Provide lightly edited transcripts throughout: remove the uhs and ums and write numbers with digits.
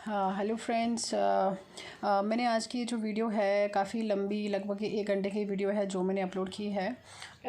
हाँ hello friends. मैंने आज की जो वीडियो है काफ़ी लंबी, लगभग 1 घंटे की वीडियो है जो मैंने अपलोड की है।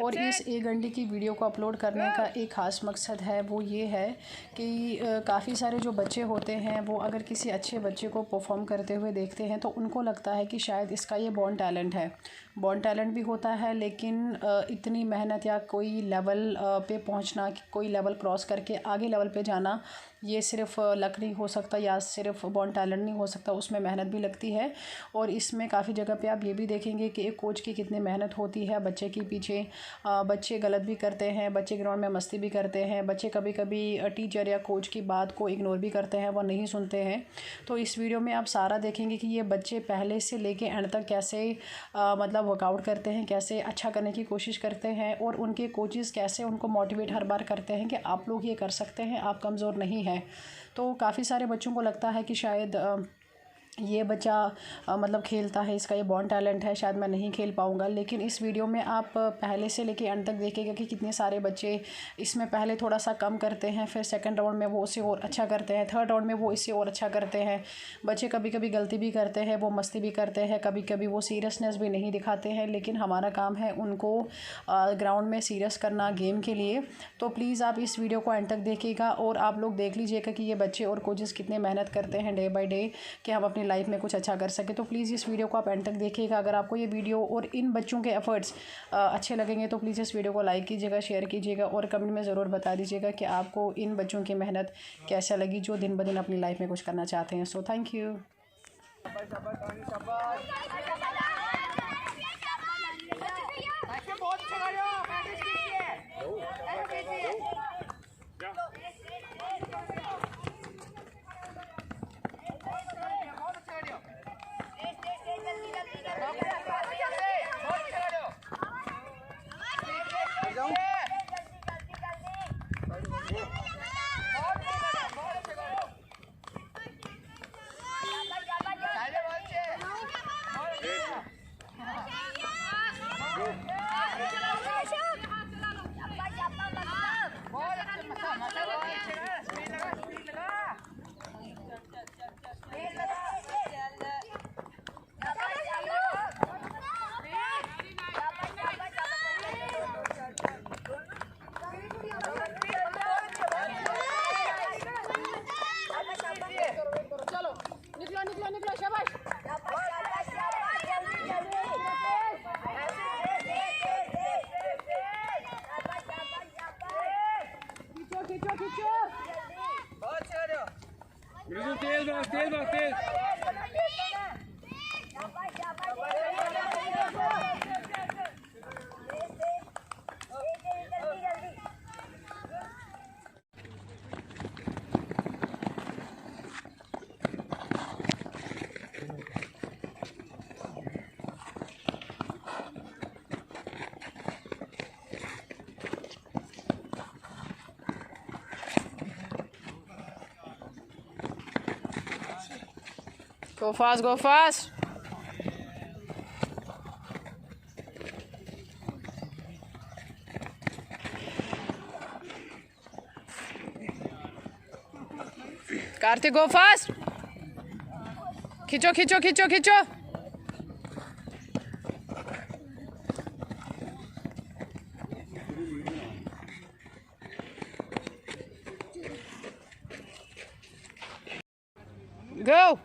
और इस 1 घंटे की वीडियो को अपलोड करने का एक ख़ास मकसद है, वो ये है कि काफ़ी सारे जो बच्चे होते हैं वो अगर किसी अच्छे बच्चे को परफॉर्म करते हुए देखते हैं तो उनको लगता है कि शायद इसका ये बॉर्न टैलेंट है। बॉर्न टैलेंट भी होता है, लेकिन इतनी मेहनत या कोई लेवल पे पहुंचना, कोई लेवल क्रॉस करके आगे लेवल पे जाना, ये सिर्फ लक नहीं हो सकता या सिर्फ बॉर्न टैलेंट नहीं हो सकता, उसमें मेहनत भी लगती है। और इसमें काफ़ी जगह पे आप ये भी देखेंगे कि एक कोच की कितनी मेहनत होती है बच्चे के पीछे। बच्चे गलत भी करते हैं, बच्चे ग्राउंड में मस्ती भी करते हैं, बच्चे कभी कभी टीचर या कोच की बात को इग्नोर भी करते हैं, वो नहीं सुनते हैं। तो इस वीडियो में आप सारा देखेंगे कि ये बच्चे पहले से लेके एंड तक कैसे मतलब वर्कआउट करते हैं, कैसे अच्छा करने की कोशिश करते हैं, और उनके कोचेज़ कैसे उनको मोटिवेट हर बार करते हैं कि आप लोग ये कर सकते हैं, आप कमज़ोर नहीं हैं। तो काफ़ी सारे बच्चों को लगता है कि शायद ये बच्चा मतलब खेलता है, इसका ये बॉर्न टैलेंट है, शायद मैं नहीं खेल पाऊँगा। लेकिन इस वीडियो में आप पहले से लेके एंड तक देखेंगे कि कितने सारे बच्चे इसमें पहले थोड़ा सा कम करते हैं, फिर सेकंड राउंड में वो उससे और अच्छा करते हैं, थर्ड राउंड में वो इससे और अच्छा करते हैं। बच्चे कभी कभी गलती भी करते हैं, वो मस्ती भी करते हैं, कभी कभी वो सीरियसनेस भी नहीं दिखाते हैं, लेकिन हमारा काम है उनको ग्राउंड में सीरियस करना गेम के लिए। तो प्लीज़ आप इस वीडियो को एंड तक देखिएगा और आप लोग देख लीजिएगा कि ये बच्चे और कोचेज़ कितने मेहनत करते हैं डे बाय डे कि हम अपनी लाइफ में कुछ अच्छा कर सके। तो प्लीज़ इस वीडियो को आप एंड तक देखिएगा। अगर आपको ये वीडियो और इन बच्चों के एफर्ट्स अच्छे लगेंगे तो प्लीज़ इस वीडियो को लाइक कीजिएगा, शेयर कीजिएगा और कमेंट में ज़रूर बता दीजिएगा कि आपको इन बच्चों की मेहनत कैसा लगी जो दिन ब दिन अपनी लाइफ में कुछ करना चाहते हैं। So thank you. निकलो शाबाश। खींचो तेज। Go fast, go fast. Karthik, go fast. खींचो। Go.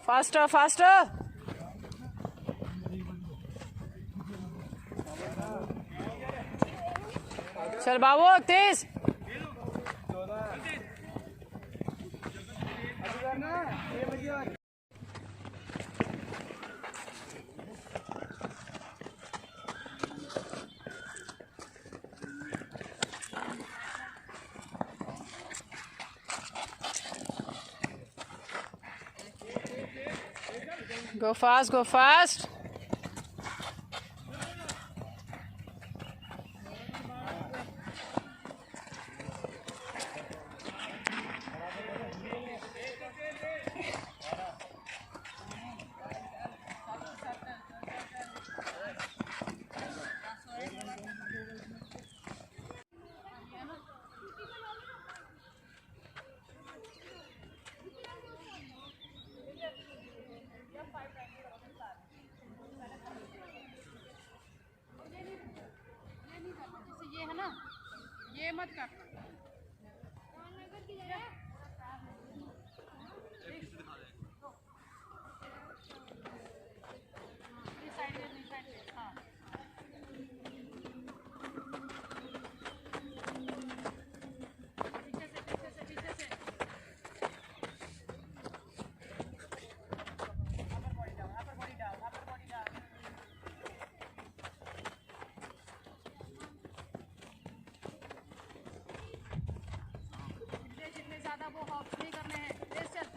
Faster. चल बाबू तेज। Go fast. ये मत करना। ज़्यादा वो हॉप नहीं करने हैं। तेज चल।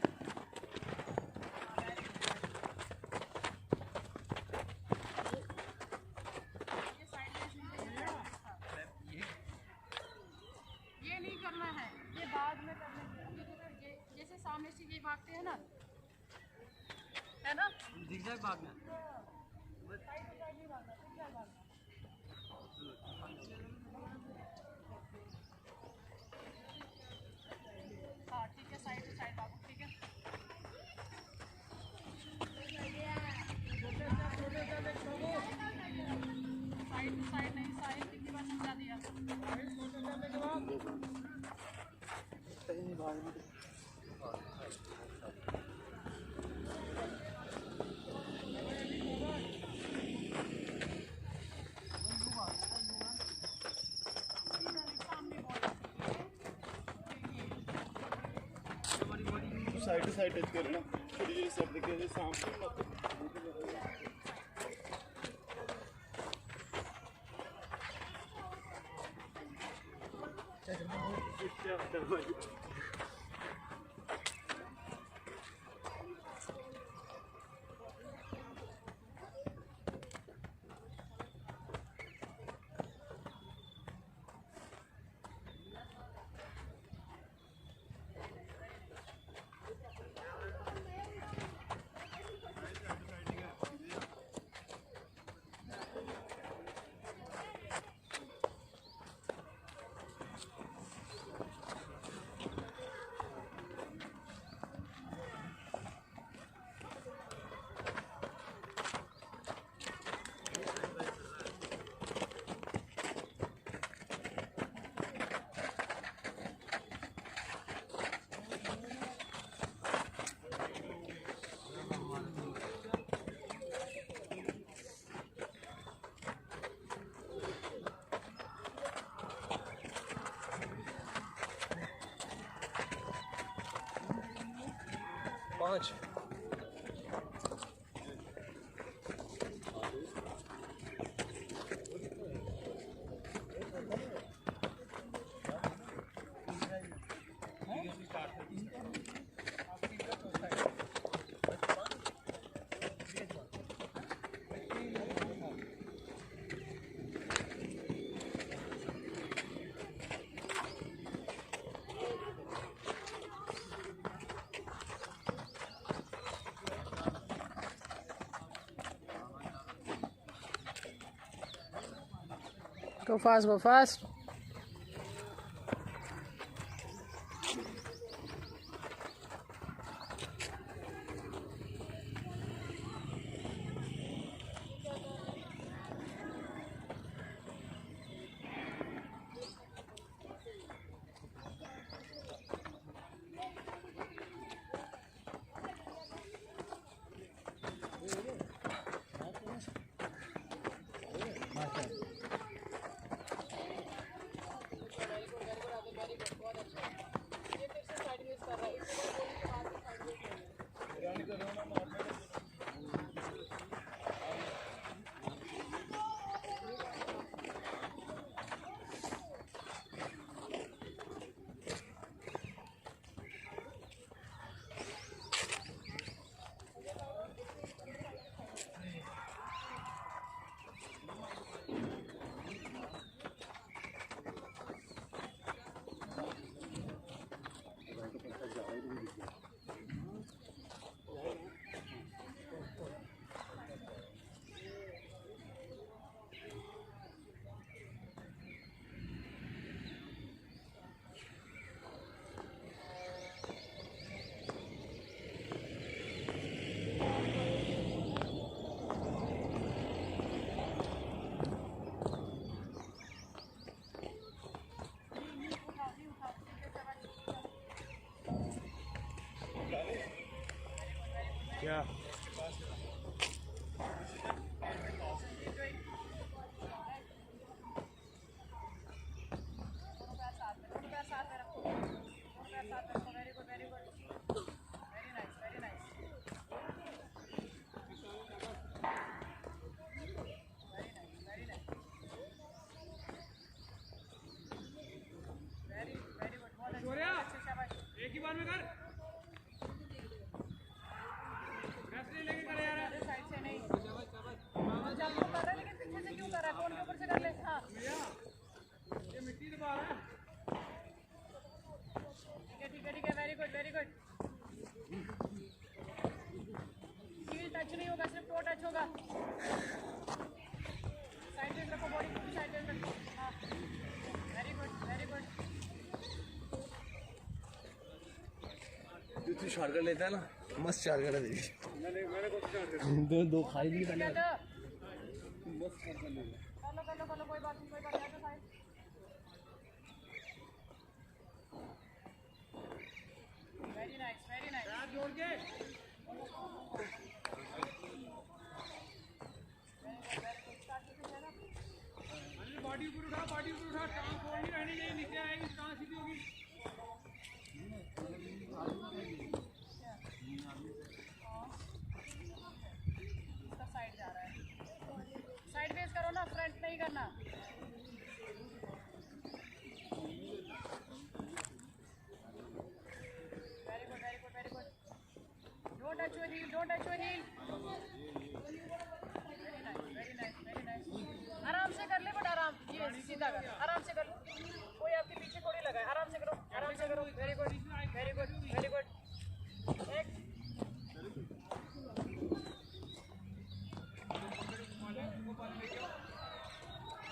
ये साइड ये नहीं करना है, ये बाद में करने हैं। ये जैसे सामने से ये भागते हैं ना, है ना? जिगजैग भागना। साइड टू साइड नहीं भागना, जिगजैग भागना। हाँ ठीक है, साइड टू साइड भागो, ठीक है। साइड टू साइड नहीं, साइड कितनी बार समझा दिया। साइड टू साइड टच करना, थोड़ी देर सब देखे सामने मत। पाँच। Go fast, go fast. कर रहा है, कौन के ऊपर से कर ले। हाँ ये मिट्टी दबा रहा है। ठीक है, very good very good. Heel touch नहीं होगा, सिर्फ टो टच होगा। साइडवेज रखो, बॉडी को साइडवेज रखो। हाँ वेरी गुड वेरी गुड। तू शॉर्ट कर लेता है ना, मस्त शॉर्ट कर दे। मैंने कुछ कर दो खाई भी पहले। मस्त कर लिया। कर लो, कोई बात नहीं कोई बात नहीं। तो साइड वेरी नाइस। हाथ जोड़ के बॉडी ऊपर उठा, टांग फोल्ड नहीं रहनी चाहिए, नीचे आएगी टांग सीधी होगी। इसका साइड जा रहा है, साइड बेस करो ना, फ्रंट नहीं करना। Very good. Don't touch your heel. Very nice. आराम से कर ले, बट आराम, ये सीधा कर, आराम से कर लो। कोई आपके पीछे थोड़ी लगा है, आराम से करो। Very good. एक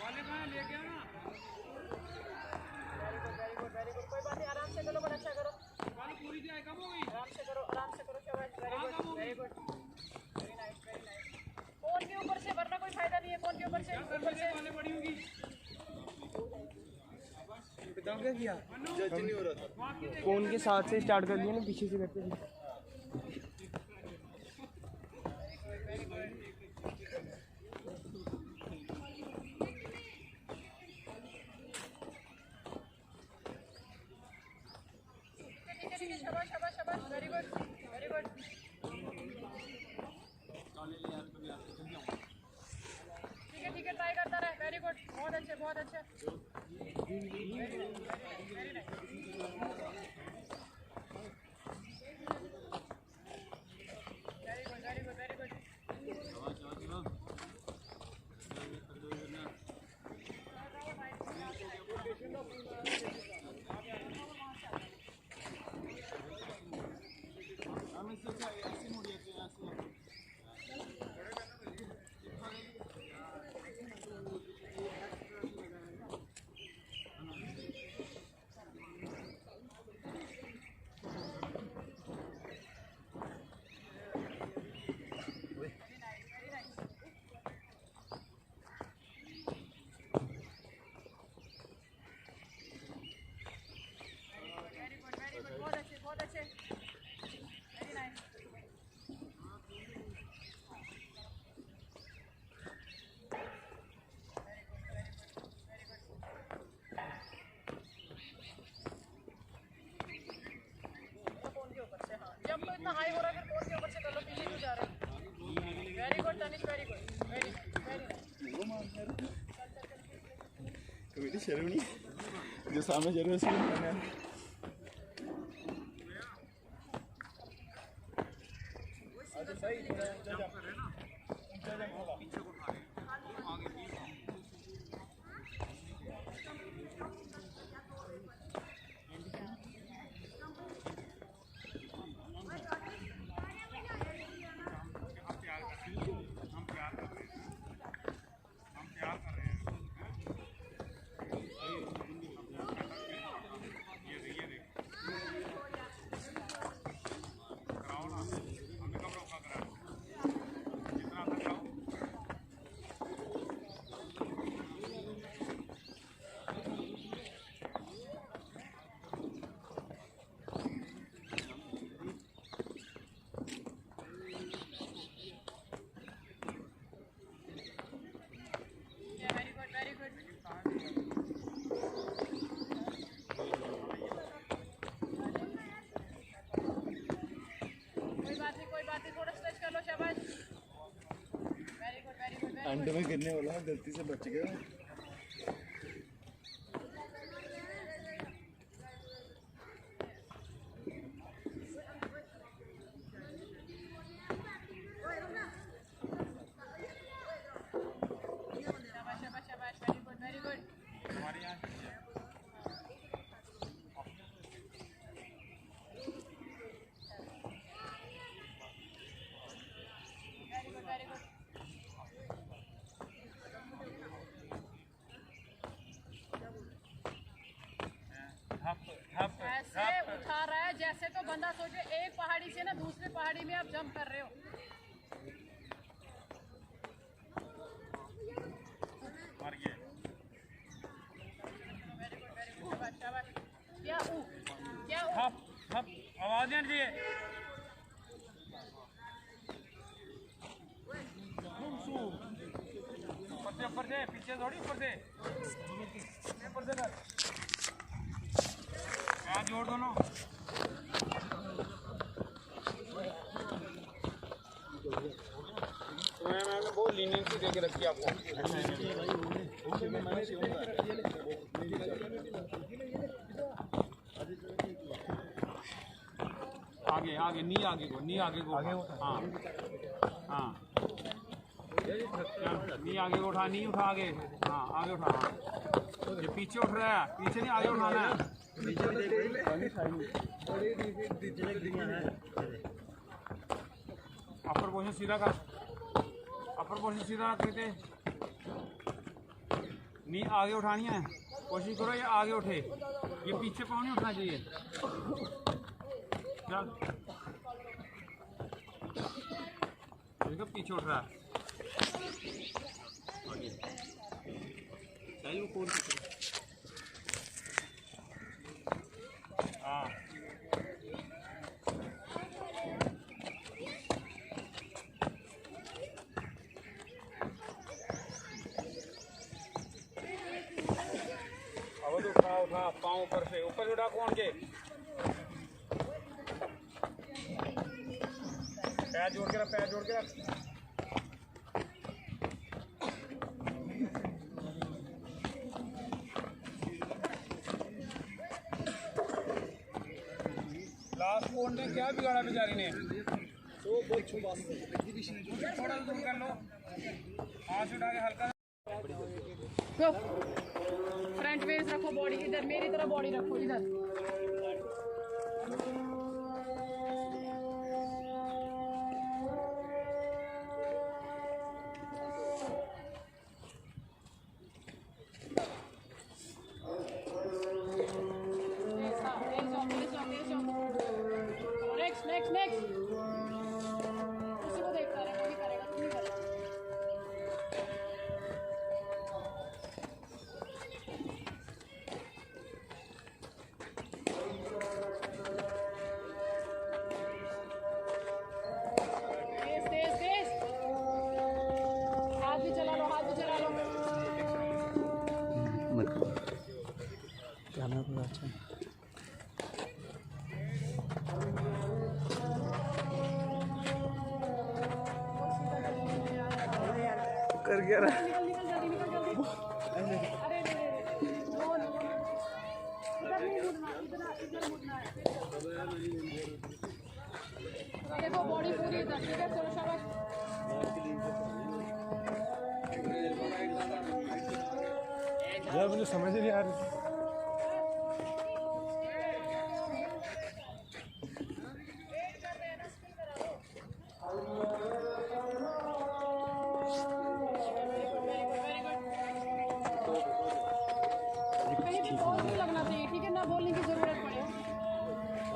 वाले कहाँ ले गया ना। Very good. कोई बात नहीं, आराम से करो, बट अच्छा करो। वाले पूरी जाए, कम हो गई। आराम से करो शाबाश। Very good. Very nice. Phone के ऊपर से, वरना कोई फायदा नहीं है। फोन के ऊपर से वाले बड़ी होगी। बताओ क्या किया? जज नहीं हो रहा था। फोन के साथ से स्टार्ट कर दिया ना, पीछे से करते थे। ठीक है, शाबाश। Very good. ठीक है, ट्राई करता रहे। वेरी गुड, बहुत अच्छे। Very nice. Very good. बहुत अच्छे। Very nice. फोन के ऊपर से, हाँ जब तो इतना हाई हो रहा है, फिर फोन के ऊपर से कर लो, पीछे क्यों जा रहे हैं। Very good Tanish, very nice. कभी शर्म नहीं, जो सामने शर्म है उसको करना है। अंडे में गिरने वाला है, गलती से बच गया। ऐसे तो बंदा सोचे एक पहाड़ी से ना दूसरे पहाड़ी में आप जंप कर रहे हो। क्या हप हप आवाज नहीं चाहिए। ऊपर से पीछे थोड़ी ऊपर से कर जोड़ दोनों। तो मैंने बहुत लीनियंसी दे के रखी है आपको। आगे आगे नी आगे को हाँ हाँ नी आगे को उठा, नी उठा आगे, हाँ आगे उठा। हाँ ये पीछे उठ रहा है, पीछे नहीं आगे उठाना है। अपर पोर्शन सीधा कर, अपर पोर्शन सीधा करके नी आगे उठानी है। कोशिश करो ये आगे उठे, ये पीछे पाँव नहीं उठना चाहिए। चल देखो पीछे उठ रहा है। हाँ अब उठा पाँव ऊपर से उठा कौन के पैर जोड़ के रख, पैर जोड़ के रख। लास्ट फोन ने क्या बिगाड़ा बेचारी ने? थोड़ा दूर कर लो, हाथ उठा के हल्का। फ्रंट फेस रखो, बॉडी इधर मेरी तरह बॉडी रखो इधर। नेक्स्ट उसी को देख रहा है, वही करेगा, तुम नहीं करेगा। तेज हाथ भी चला लो, हाथ भी चला लो। कैमरा पूरा अच्छा कर गया रहा। निकल जल्दी, निकल जल्दी। अरे नो, इधर नहीं मुड़ना, इधर मुड़ना है। देखो बॉडी पूरी इधर, ठीक है? चलो शाबाश। यार मुझे समझ नहीं आ रही। कहीं भी बोल नहीं लगना चाहिए, ठीक है ना? बोलने की जरूरत पड़े।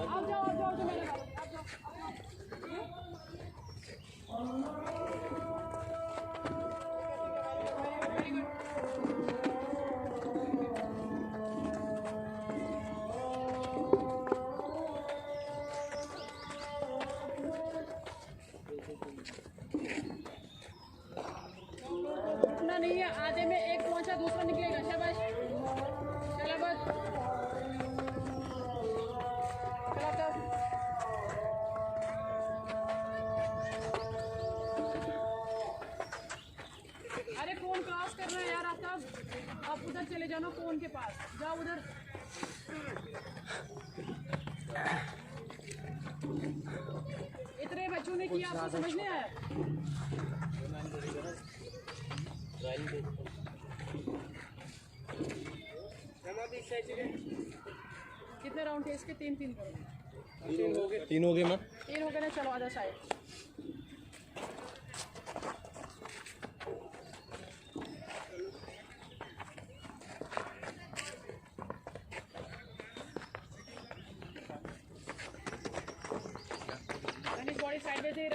आप जाओ जो मेरे आप जाओ। Very good. उठना नहीं है, आधे में एक पहुंचा दूसरा निकलेगा। शाबाश, चला बस, चला तो। अरे फोन क्रॉस कर रहा है यार आफ्ताब, आप उधर चले जाओ ना, फोन के पास जाओ उधर। इतने बच्चों ने किया, आपको समझ नहीं आया? कितने राउंड थे इसके? 3 करो। 3 हो गए मैम। 3 हो गए ना, चलो अदर साइड।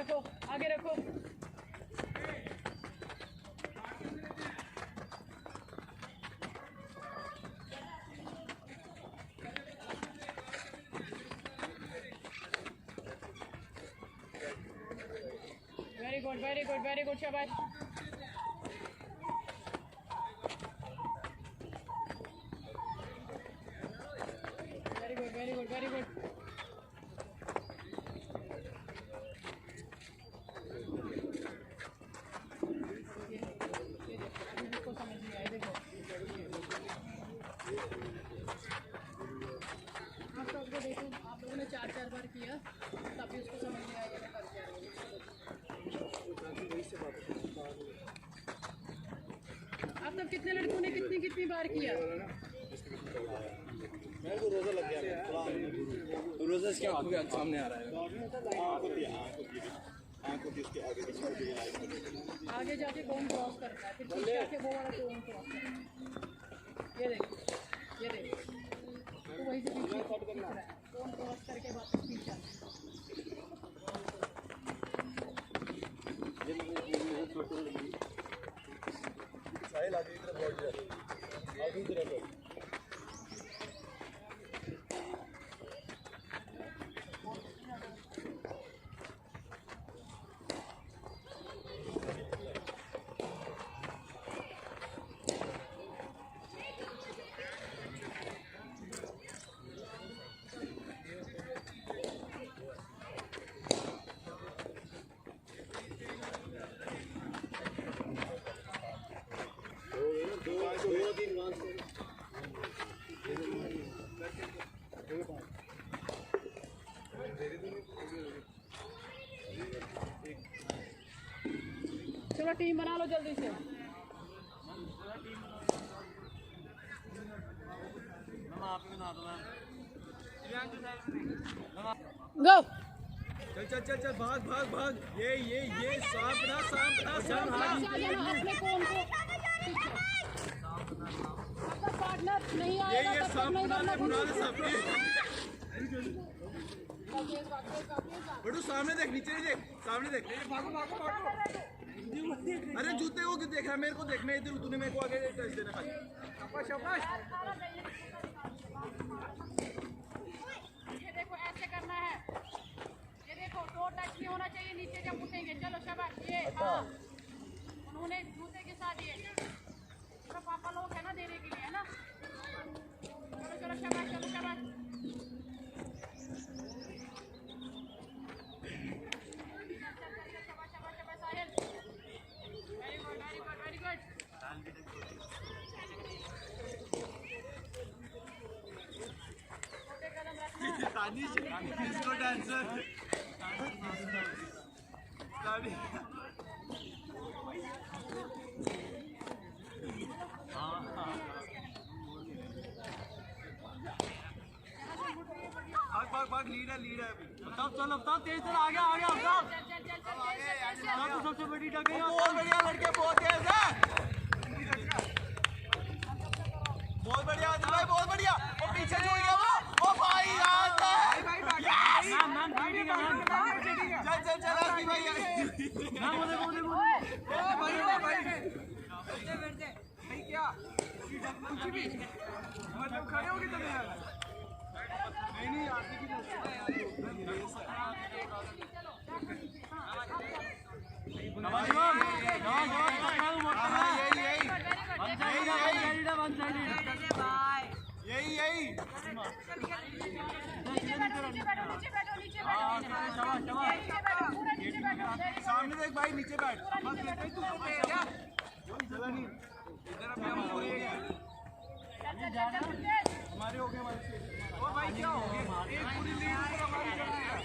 रखो, आगे रखो। वेरी गुड शाबाश। Very good. इसको समझ नहीं आया, देखो आप सबको देखो, आप लोगों ने 4 बार किया तभी उसको समझ नहीं आया मैं कर क्या रही हूँ। आप सब कितने लड़कों ने कितनी बार किया? मेरे को रोजा लग गया। रोजा इसके आंखों के सामने आ रहा है। आंखों की उसके आगे जाके कौन क्रॉस करता है, फिर पीछे आके वो वाला कौन क्रॉस करता है। ये देख तो वही से पीछे कौन क्रॉस करके वापस पीछे आता है। साहिल आगे की तरफ बढ़ जा, आगे की तरफ। चलो टीम बना लो जल्दी से। गो चल भाग। ये सांप अपने कौन को आपका पार्टनर नहीं आएगा ये तब तक नहीं करना। बड़ू सामने देख, नीचे नहीं देख, सामने देख। भागो। अरे जूते को क्यों देख रहा है? मेरे को देखना है इधर, तूने मेरे को आगे टच देना। शाबाश। ये देखो ऐसे करना है, ये देखो 2 टच नहीं होना चाहिए नीचे जब उठेंगे। चलो शाबाश। ये हाँ उन्होंने जूते के साथ ये तो पापा लोग है ना देने के लिए, है ना। चलो शाबाश। Very good. छोटे कदम रखना। इसको डांसर भाग लीड है। बताओ तेज चल, आगे तो सबसे बड़ी टक्कर है। बहुत बढ़िया लड़के, बहुत तेज है। बहुत बढ़िया भाई, बहुत बढ़िया। वो पीछे छूट गया वो भाई यार। चल आसमी भाई क्या कुछ भी मतलब खड़े होगी तो नहीं आगे की यही सामने देख भाई, नीचे बैठ। हमारे हो गए भाई, क्या हो गया? एक पूरी लीड हमारी चल रही है।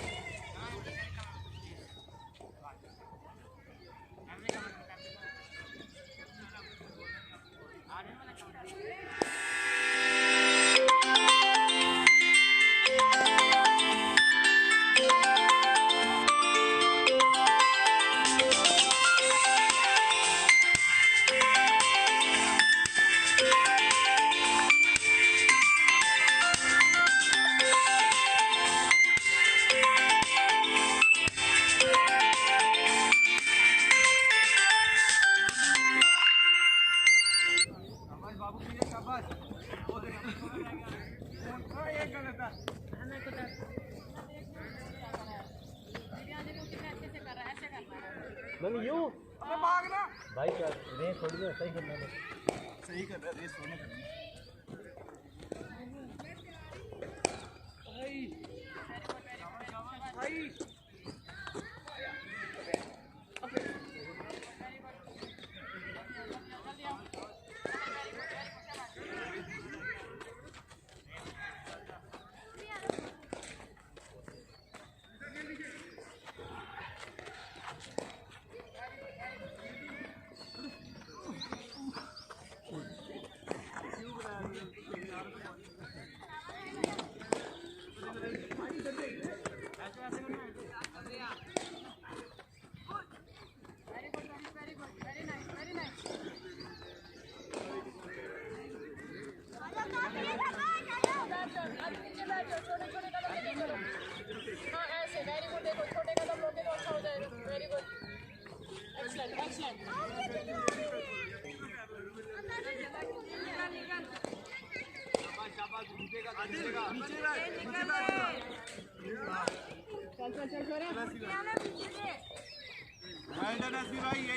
बाबू की शाबाश वो देखो ये गलत है मैंने यूं अबे भागना भाई क्या रेस थोड़ी ना सही करना है सही कर रहा है रेस होने करनी भाई भाई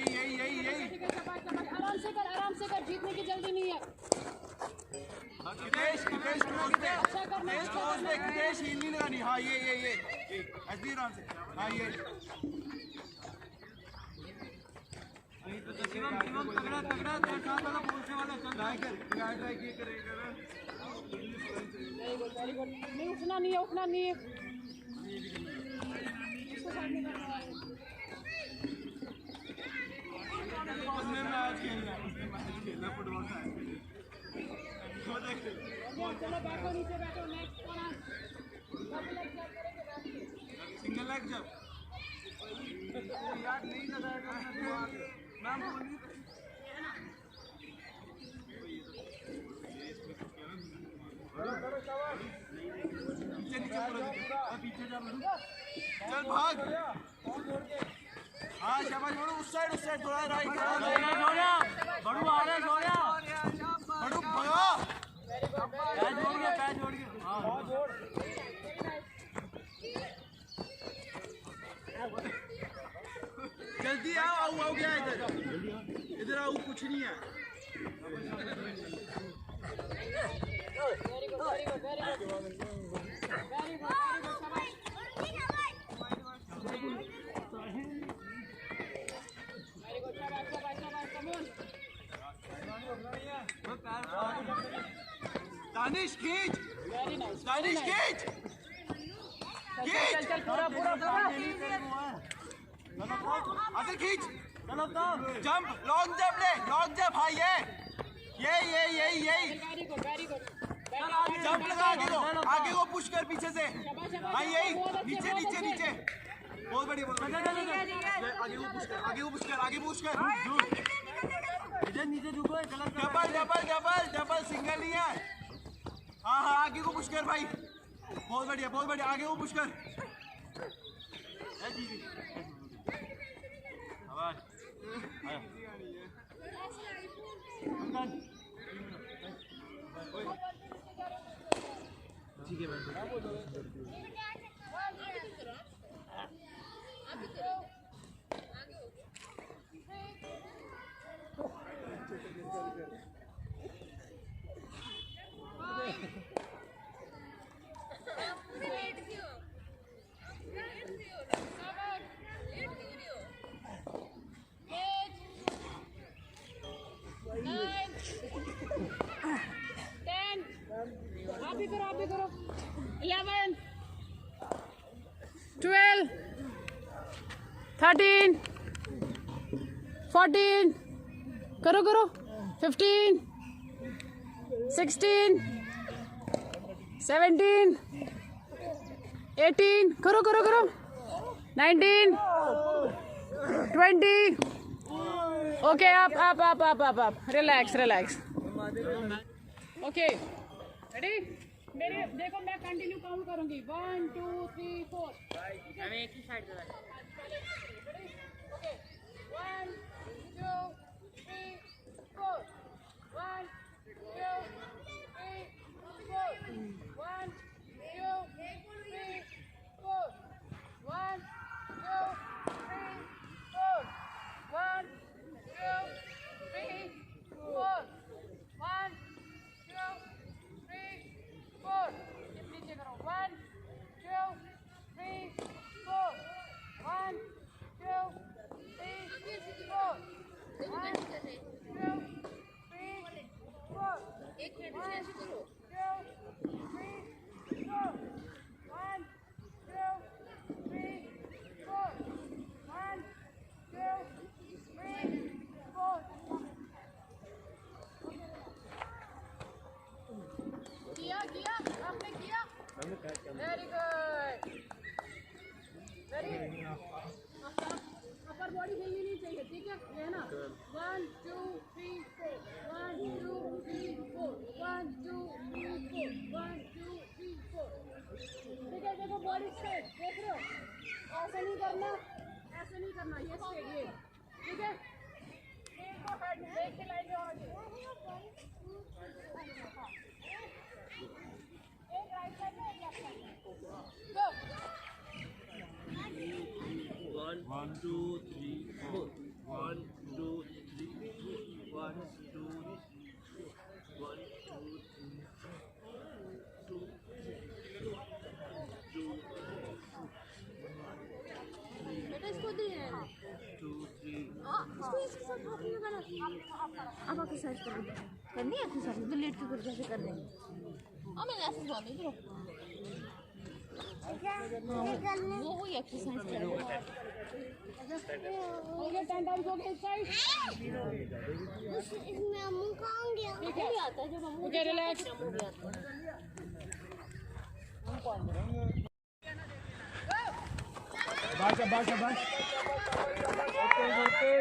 यही आराम से कर जीतने की जल्दी नहीं है हितेश हील नहीं लगानी हाँ ये ऐसे आराम से हाँ ये नहीं उठना नहीं है चलो बैठो नीचे बैठो नेक्स्ट सिंगल लेग जब याद नहीं लगाएगा मैम पीछे चल भाग हाँ शाबाश बड़ू उस साइड थोड़ा राइट बड़ू आ रहा बड़ू भगा पैर जोड़ के हाँ जल्दी आओ क्या इधर आओ कुछ नहीं है दानिश खींच चल पूरा आगे खींच जंप लॉन्ग जंप हाँ ये जंप लगा आगे को पुश कर पीछे से हाँ यही नीचे बहुत बढ़िया आगे को पुश कर नीचे झुको डबल सिंगल नहीं है हाँ आगे को पुश कर भाई बहुत बढ़िया आगे को पुश कर ठीक है आप भी करो 11 12 13 14 करो 15 16 17 18 करो 19 20 ओके आप रिलैक्स ओके रेडी मेरे देखो मैं कंटिन्यू काउंट करूंगी 1 2 3 4 हमें एक ही साइड से okay 1 2 3 4 1 very good, very. Upper body हिलनी नहीं चाहिए, ठीक है, ये है ना। 1 2 3 4, 1 2 3 4, 1 2 3 4, 1 2 3 4, ठीक है। देखो बॉडी स्ट्रेट, देख रहे हो, ऐसे नहीं करना, ऐसे नहीं करना, ये स्ट्रेट, ये ठीक है। एक को हेड ब्रेक के लाइन में आगे, एक राइट साइड में, एक लेफ्ट साइड में, गो। 1 2 3 4, 1 2 3 4, 1 2 1 2 3 2 बेटा इसको दिए 2 3 इसको इसके साथ हाथ में करना। अब एक्सरसाइज करनी है, एक्सरसाइज तो लेट के कुछ जैसे करने। अब मैंने ऐसे बोल दी, वो वही एक्सरसाइज कर रही है। हो गया 10 टाइम्स हो गया इस साइड। इसमें मुंह कहाँ गया? ठीक है, आता है जब हम रिलैक्स। शाबाश शाबाश। Okay okay.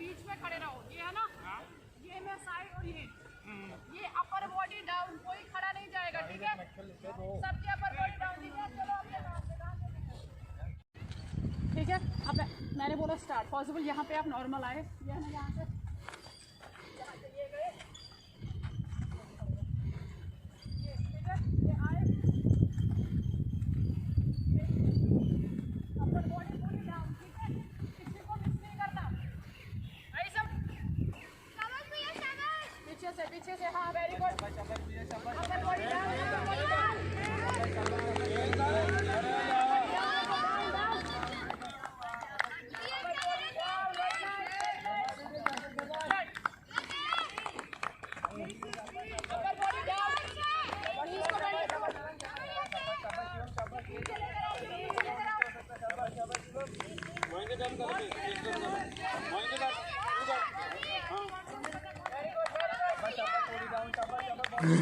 बीच में खड़े रहो, ये है ना, ये मैं साइड और ये अपर बॉडी डाउन, कोई खड़ा नहीं जाएगा, ठीक है। सबके अपर बॉडी डाउन, चलो अपने काम पे, ठीक है। अब मैंने बोला स्टार्ट। पॉसिबल यहाँ पे आप नॉर्मल आए, ये है ना, यहाँ से ये गए, ये ठीक है, ये आए, अपर बॉडी पूरी डाउन, ठीक है, किसी को मिस नहीं करना। पीछे से हाँ, very good. Upper body down,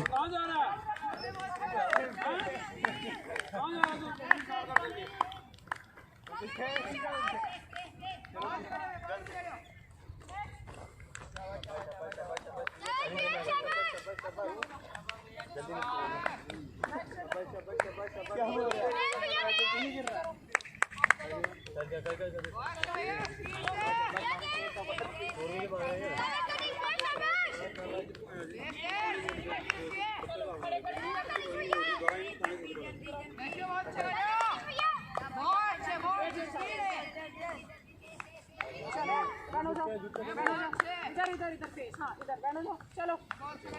कहाँ जा रहा है? कहाँ जा रहा इधर फेस, हाँ इधर बैठो जाओ, चलो।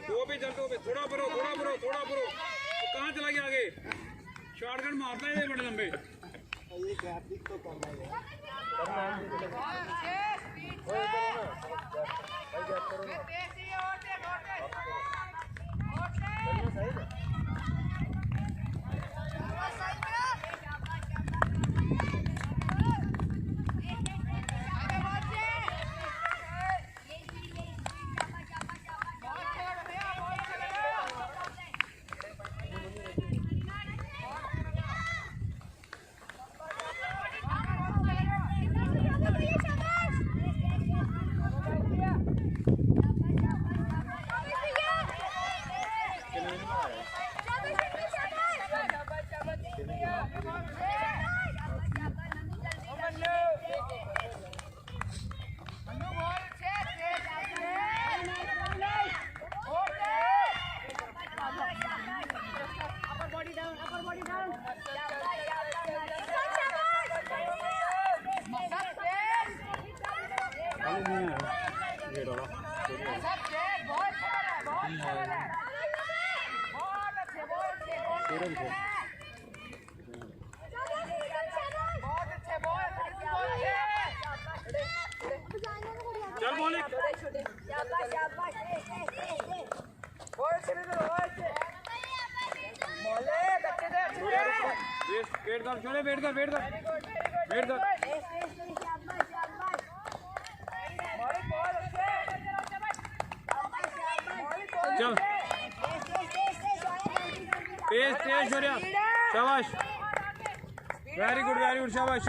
दो पे चल, दो पे, थोड़ा भरो, थोड़ा भरो, थोड़ा भरो। कहाँ चला गया आगे? शॉटगन मारता है ये बड़े लंबे। ये ग्राफिक तो करना है। चल बोले वेट कर छोड़े वेट कर चल तेज छोड़िया शाबाश वेरी गुड शाबाश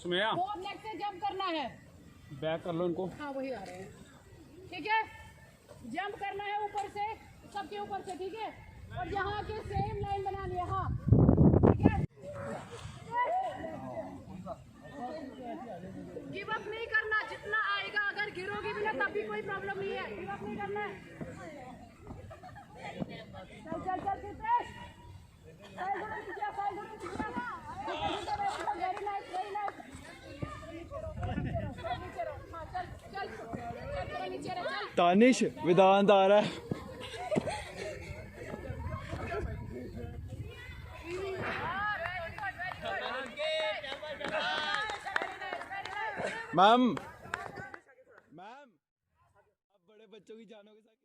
सुमैया वो नेक्स्ट से जंप करना है, बैक कर लो इनको। हाँ वही आ रहे हैं, ठीक है। जंप करना है ऊपर से, सबके ऊपर से, ठीक है। और यहाँ के सेम लाइन बना लिया, हाँ ठीक है। गिव अप नहीं करना, जितना आएगा। अगर गिरोगी भी ना तब भी कोई प्रॉब्लम नहीं है, गिव अप नहीं करना है। चल सिद्धेश, वेरी नाइस। तानिश वेदांत आ रहा है। मैम आप बड़े बच्चों की जानों के साथ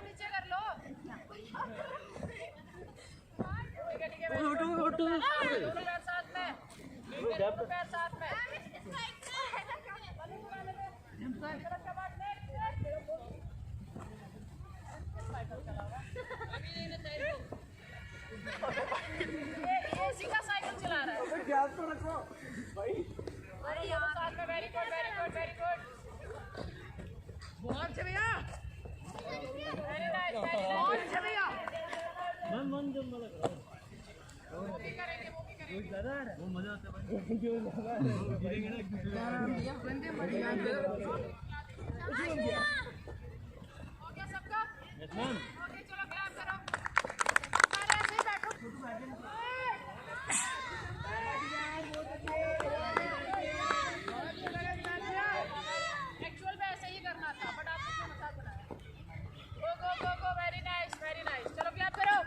नीचे कर लो। साथ में एसी का साइकिल चला रहा है। गैस तो रखो भाई। अरे यहाँ साथ में। वेरी गुड बहुत अच्छे भैया, वेरी नाइस बहुत अच्छे भैया। मन जो मजा करो वो भी करेंगे वो मजा आता है गिरेंगे ना बंदे मर गया। हो गया सबका? ओके चलो क्लैप करो। सारे ऐसे ही बैठो। एक्चुअल में ऐसे ही करना था बट आपने क्यों मजाक बनाया? गो वेरी नाइस चलो क्लैप करो।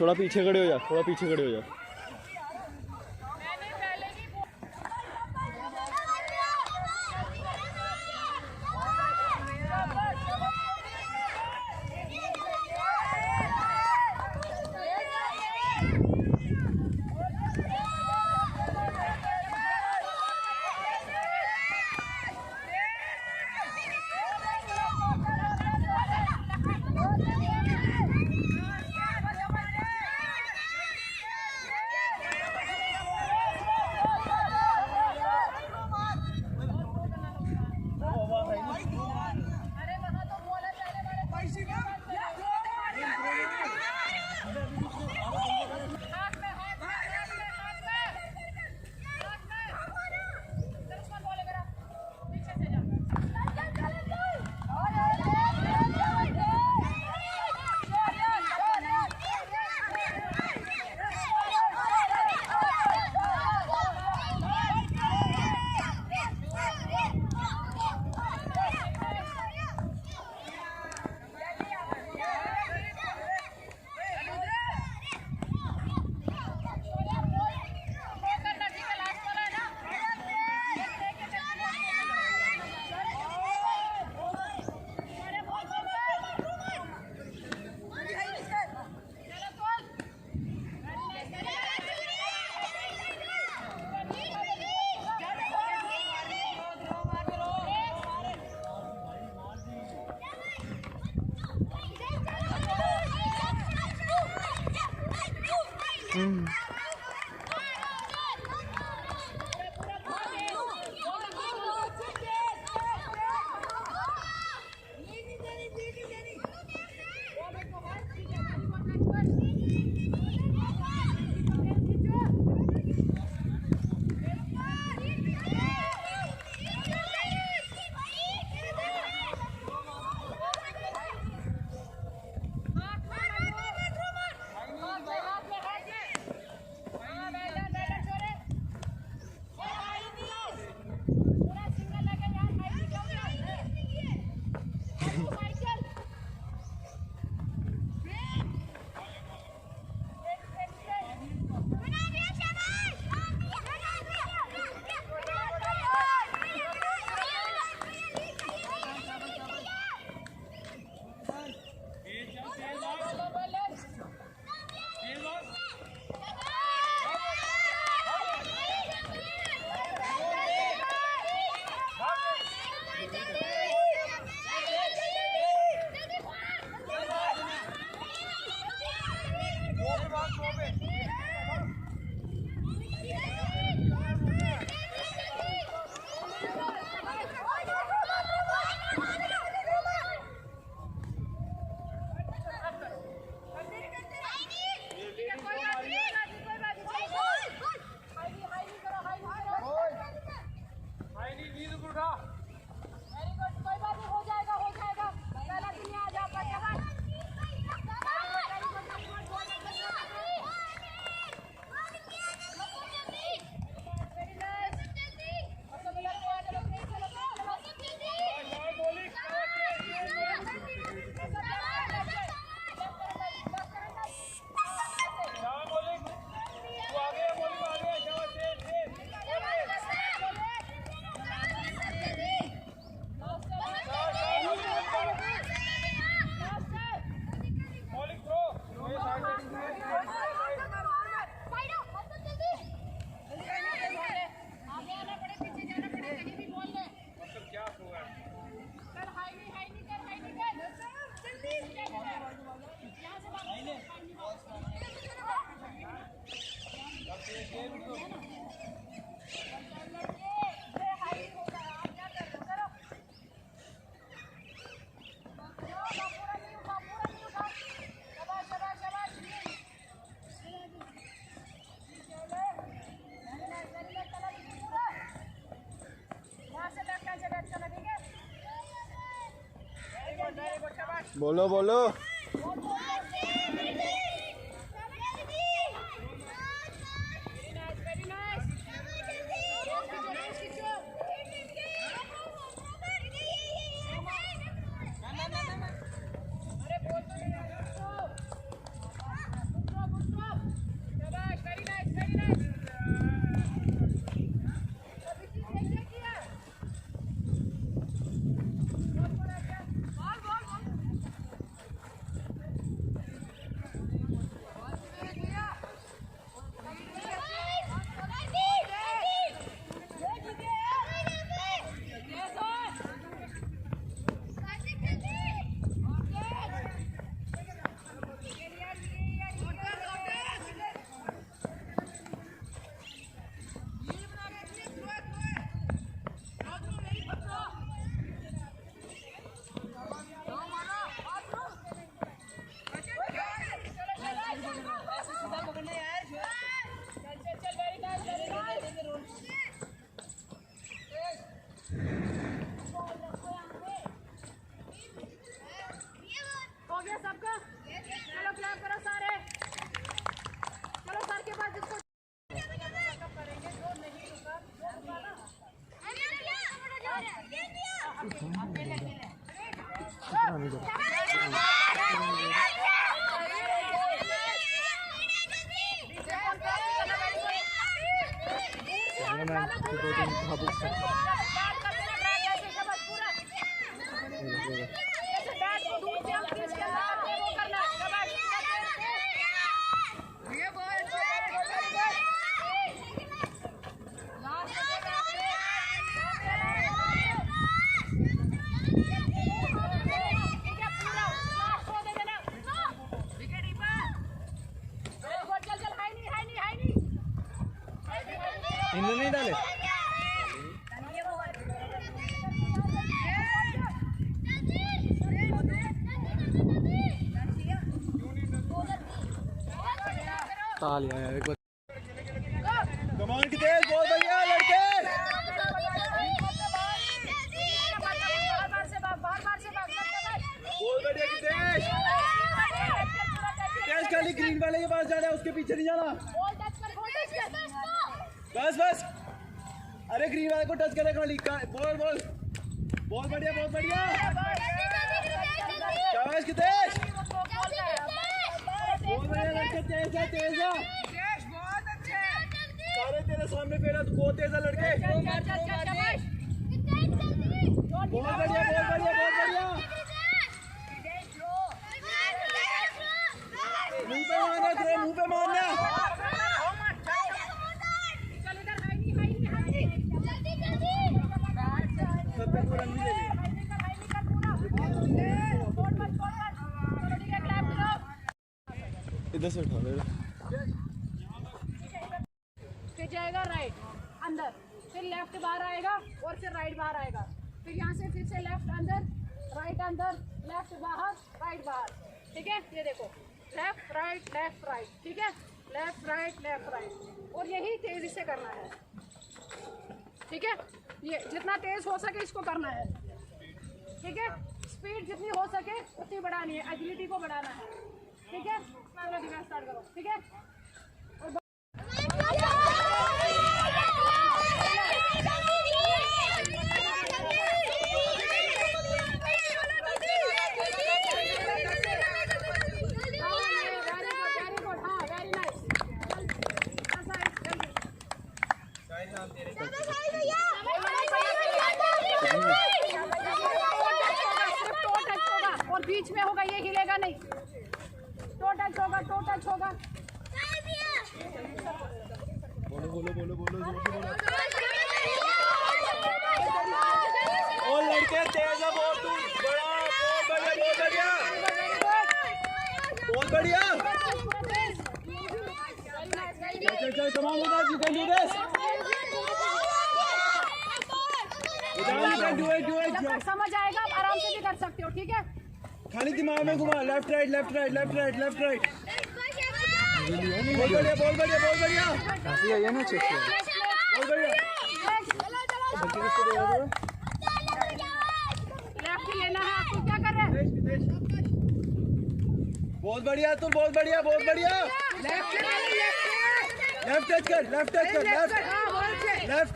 थोड़ा पीछे खड़े हो जा, थोड़ा पीछे खड़े हो जा। बोलो बोलो। इन्होंने नहीं डाले। तालियां यार एक बार। कमान की तेज, बहुत बढ़िया लड़के। बहुत बढ़िया की तेज। तेज खाली ग्रीन वाले के पास जाना है, उसके पीछे नहीं जाना। बस बस, अरे ग्रीन वाले को टच करे खाली। बोल बोल, बहुत बढ़िया बहुत बढ़िया। शाबाश की तेज, बहुत बढ़िया लड़के। तेज है तेज है, सारे तेरे सामने पेड़ा, तू बहुत तेज है लड़के। बहुत बढ़िया बहुत बढ़िया बहुत बढ़िया। मुंह पे मारना तेरे, मुंह पे मारना। इधर से उठा ले। फिर जाएगा राइट अंदर, फिर लेफ्ट बाहर आएगा और फिर राइट बाहर आएगा। फिर यहाँ से फिर से लेफ्ट अंदर, राइट अंदर, लेफ्ट बाहर, राइट बाहर। ठीक है, ये देखो लेफ्ट राइट, ठीक है, लेफ्ट राइट, और यही तेजी से करना है। ठीक है, ये जितना तेज हो सके इसको करना है। ठीक है, स्पीड जितनी हो सके उतनी बढ़ानी है, एजिलिटी को बढ़ाना है। ठीक है, चलो दिमाग स्टार्ट करो। ठीक है, और बीच में होगा, ये हिलेगा नहीं। टो टच होगा, टो टच होगा। बोलो बोलो बोलो बोलो जोर से बोलो। और लड़के तेज है बहुत, तू बड़ा, बहुत बढ़िया बहुत बढ़िया बहुत बढ़िया। चल चल come on guys, you can do this. Do it. जब तक समझ आएगा आप आराम से भी कर सकते हो। ठीक है, खाली दिमाग में घुमा, left right left right left right left right. बहुत बढ़िया बहुत बढ़िया बहुत बढ़िया। काफी है ना, चेक किया। बहुत बढ़िया। लेफ्ट ही लेना है आपको। क्या कर रहे हैं? बहुत बढ़िया तू, बहुत बढ़िया बहुत बढ़िया। लेफ्ट टच कर, लेफ्ट टच कर, लेफ्ट लेफ्ट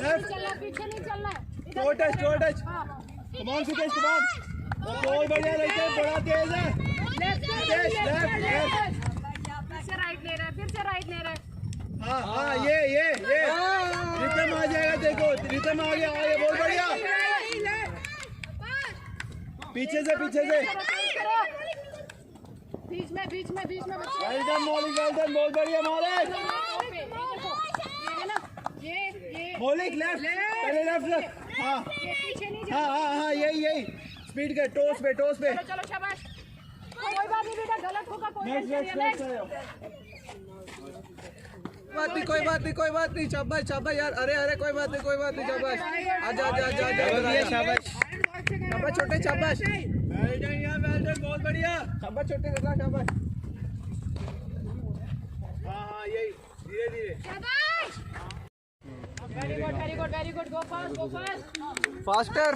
लेफ्ट। पीछे नहीं चलना है। To touch touch. Come on Sukesh, come on. बहुत बढ़िया लड़के, बड़ा तेज है। Left left. फिर से राइट ले रहा है, फिर से राइट ले रहा है। हाँ हाँ, ये रितम आ जाएगा, देखो रितम आ गया, बहुत बढ़िया। पीछे से बीच में बच्चे। वेल डन मौलिक, वेल डन, बहुत बढ़िया मौलिक। ये मौलिक लेफ्ट, पहले लेफ्ट। हाँ पीछे नहीं हाँ, यही स्पीड कर, टोस पे। चलो शाबाश। कोई बात नहीं बेटा, गलत होगा कोई नेक्स्ट कोई बात नहीं। शाबाश यार। अरे कोई बात नहीं शाबाश। आजा शाबाश छोटे, शाबाश। वेल डन यार, वेल डन, बहुत बढ़िया। शाबाश छोटे, शाबाश। हाँ, यही धीरे very good. Go fast. Faster.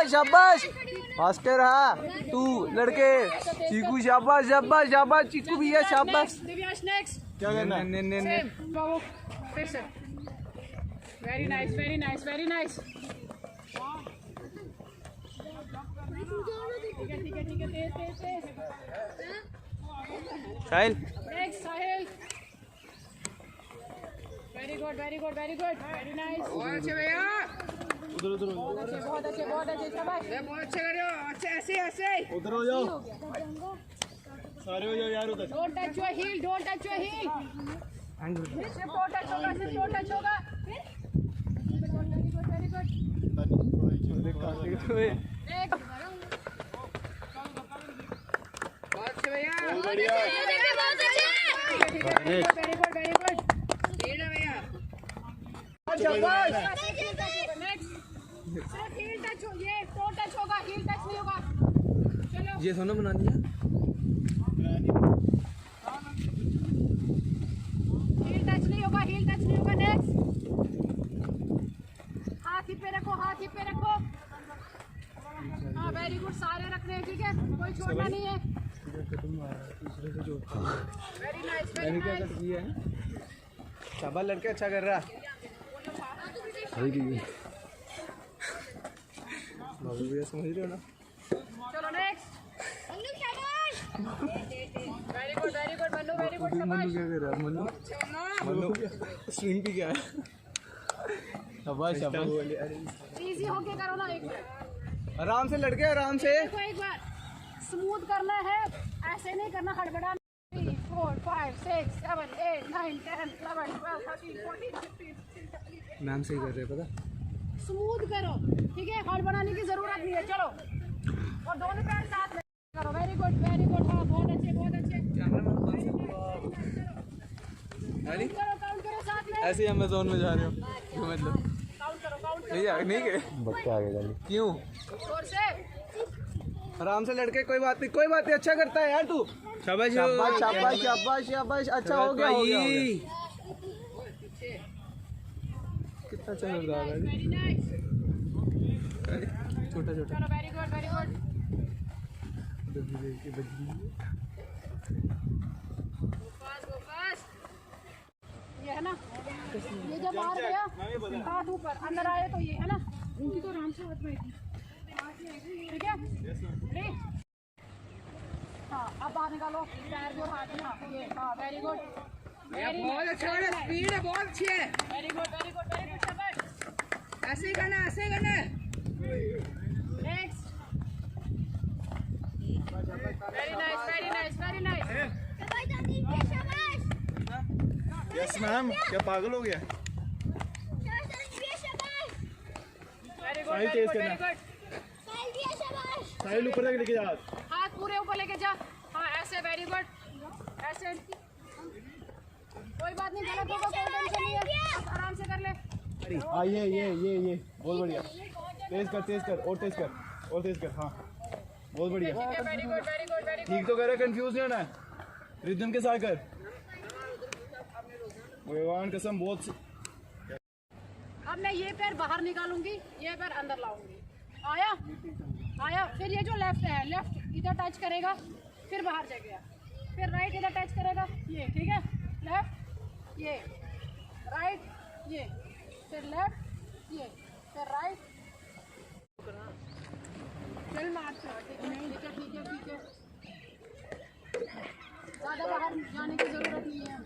शाबाश। फास्टर। हाँ तू लड़के, चीकू शाबाश। चीकू भी है, शाबाश। दिव्याश नेक्स्ट। क्या करना? सेम बाबू, फिर से very nice, very nice, very nice. ठीक है, ठीक है, ठीक है, तेज तेज तेज। Sahil next Sahil. Very good, very good, very good, very nice. बहुत अच्छे भैया, उधर उधर बहुत अच्छे, बहुत अच्छे, बहुत अच्छे, शाबाश। बहुत अच्छे कर रहे हो, अच्छे ऐसे ऐसे। उधर हो जाओ, सारे हो जाओ यार उधर। Don't touch your heel, don't touch your heel. सिर्फ टो टच होगा, सिर्फ टो टच होगा। Very good, very good. बहुत अच्छे भैया, बढ़िया। Very good, very good, very good. ठीक है भैया। नेक्स्ट सिर्फ हील टच हो, ये टो टच होगा, हील टच नहीं होगा। चलो ये सोना बना दिया। हील टच नहीं होगा, हील टच नहीं होगा। नेक्स्ट हाथ ही पे रखो, हाथ ही पे रखो। हाँ वेरी गुड, सारे रखने हैं, ठीक है, कोई छोड़ना नहीं है। Very nice, very nice. शाबाश लड़के, अच्छा कर रहा। बाबू भैया समझ रहे हो ना। चलो next. Very good, very good Mannu, very good, शाबाश। क्या कर रहा है मनु? स्विंग भी क्या है? शाबाश शाबाश। इजी होके करो ना, एक बार आराम से लड़के, आराम से। देखो, एक बार स्मूथ करना है, ऐसे नहीं करना हड़बड़ा। 3 4 5 6 7 8 9 10 11 12 13 14 15 16 मैम सही कर रहे हैं पता। स्मूथ करो, ठीक है, हड़बड़ाने की जरूरत नहीं है। चलो, और दोनों पैर साथ में करो। Very good, very good. हाँ बहुत अच्छे, बहुत अच्छे। करो, काउंट करो साथ में। ऐसे ही अमेज़न में जा रहे हो मतलब काउंट करो, काउंट करो। नहीं गए बच्चे आगे चल। क्यों? जोर से। आराम से लड़के, कोई बात नहीं, कोई बात नहीं, अच्छा करता है यार तू। शाबाश शाबाश शाबाश शाबाश शाबाश। अच्छा हो गया, हो गया, हो गया। कितना चल रहा है वेरी नाइस। छोटा छोटा। चलो very good, very good. Fast, गो फास्ट। ये है ना, ये जब बाहर गया हाथ ऊपर अंदर आए तो ये है ना, इनकी तो आराम से हाथ में थी। ठीक है, रेडी। हाँ अब बाहर निकालो, पैर जो हाथ में। हाँ ये, हाँ वेरी गुड, बहुत अच्छा है, स्पीड है बहुत अच्छी है। Very good, very good, very good, शाबाश। ऐसे ही करना, ऐसे ही करना है। Next. Very nice, very nice, very nice. Yes ma'am, क्या पागल हो गया? वेरी गुड, साहिल वेरी तेज गुड, करना। Very good. साहिल ऊपर तक लेके जा। हाथ पूरे ऊपर लेके जा। हाँ ऐसे, वेरी गुड, ऐसे। कोई बात नहीं, गलत होगा, कोई टेंशन नहीं है, बस आराम से कर ले। हाँ ये बहुत बढ़िया। तेज कर, और तेज कर, और तेज कर। हाँ बहुत बढ़िया। ठीक है, very good, very good, very good. ठीक तो कर रहा है, कंफ्यूज नहीं होना है, रिदम के साथ कर। भगवान कसम बहुत। अब मैं ये पैर बाहर निकालूंगी, ये पैर अंदर लाऊंगी। आया, आया। फिर ये जो लेफ्ट है, लेफ्ट इधर टच करेगा, फिर बाहर जाएगा। फिर राइट इधर टच करेगा, ये, ठीक है। लेफ्ट, ये, राइट, ये, फिर लेफ्ट, ये, फिर राइट। चल मार, ठीक है, ठीक है, ठीक है, ठीक है। ज़्यादा बाहर जाने की जरूरत नहीं है।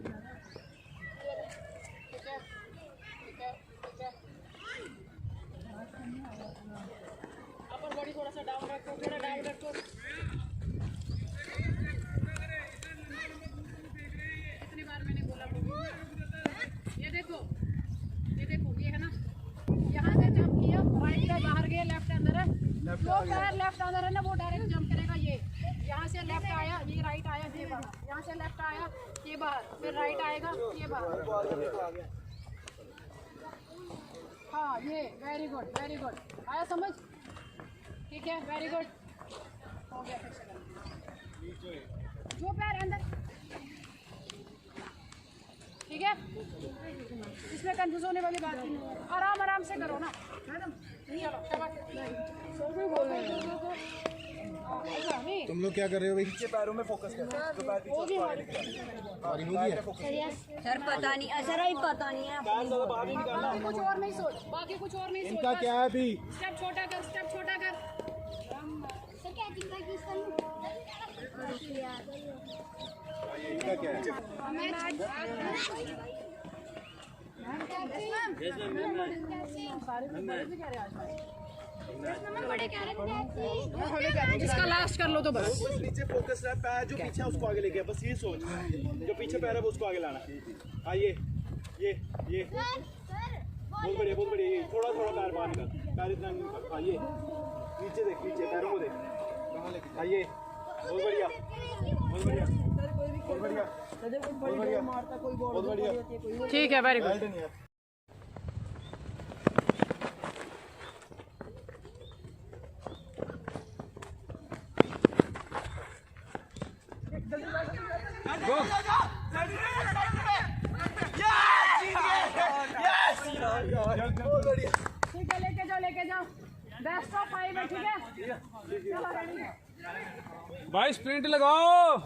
ठीक है, ठीक है, ठीक है। अपर बॉडी थोड़ा सा डाउन रखो, थोड़ा डाउन रखो। कितनी बार मैंने बोला, ये देखो, ये देखो, ये है ना, यहाँ से जंप किया, राइट से बाहर गया, लेफ्ट अंदर है। जो पैर लेफ्ट अंदर है ना, वो डायरेक्ट जंप करेगा। ये यहाँ से लेफ्ट आया, ये राइट आया, ये बाहर। यहाँ से लेफ्ट आया, ये बाहर, फिर राइट आएगा, ये बाहर। हाँ ये, वेरी गुड, वेरी गुड। आया समझ? ठीक है, वेरी गुड, हो गया। फिर से जो पैर अंदर, ठीक है, इसमें कंफ्यूज होने वाली बात नहीं है। आराम आराम से करो ना मैडम। चलो शाबाश। तुम लोग क्या कर रहे हो भाई? पीछे पैरों में फोकस कर, जो पैर पीछे उसको आगे लेके जाना। सर पता नहीं, सर ही पता नहीं है। पैर ज्यादा बाहर नहीं निकालना। कुछ और नहीं सोच, बाकी कुछ और नहीं सोच। इनका क्या है अभी? स्टेप छोटा कर, स्टेप छोटा कर। सर क्या चिंता की इसका इनका क्या है? इसका लास्ट कर लो तो बस। बस नीचे फोकस रहा, पैर जो पीछे है उसको आगे लेके, बस ये सोच, जो पीछे पैर है वो उसको आगे लाना। हाँ ये बहुत बढ़िया, बहुत बढ़िया। ये थोड़ा थोड़ा पैर बाहर निकाल, पैर इतना नहीं निकाल। हाँ ये नीचे देख, नीचे पैरों को देख। हाँ ये बहुत बढ़िया, बहुत बढ़िया, बहुत बढ़िया, बहुत बढ़िया, बहुत बढ़िया। ठीक है, वेरी गुड। वेल डन यार। ठीक है, लेके जाओ, लेके जाओ। बेस्ट ऑफ 5 है, ठीक है। भाई स्प्रिंट लगाओ।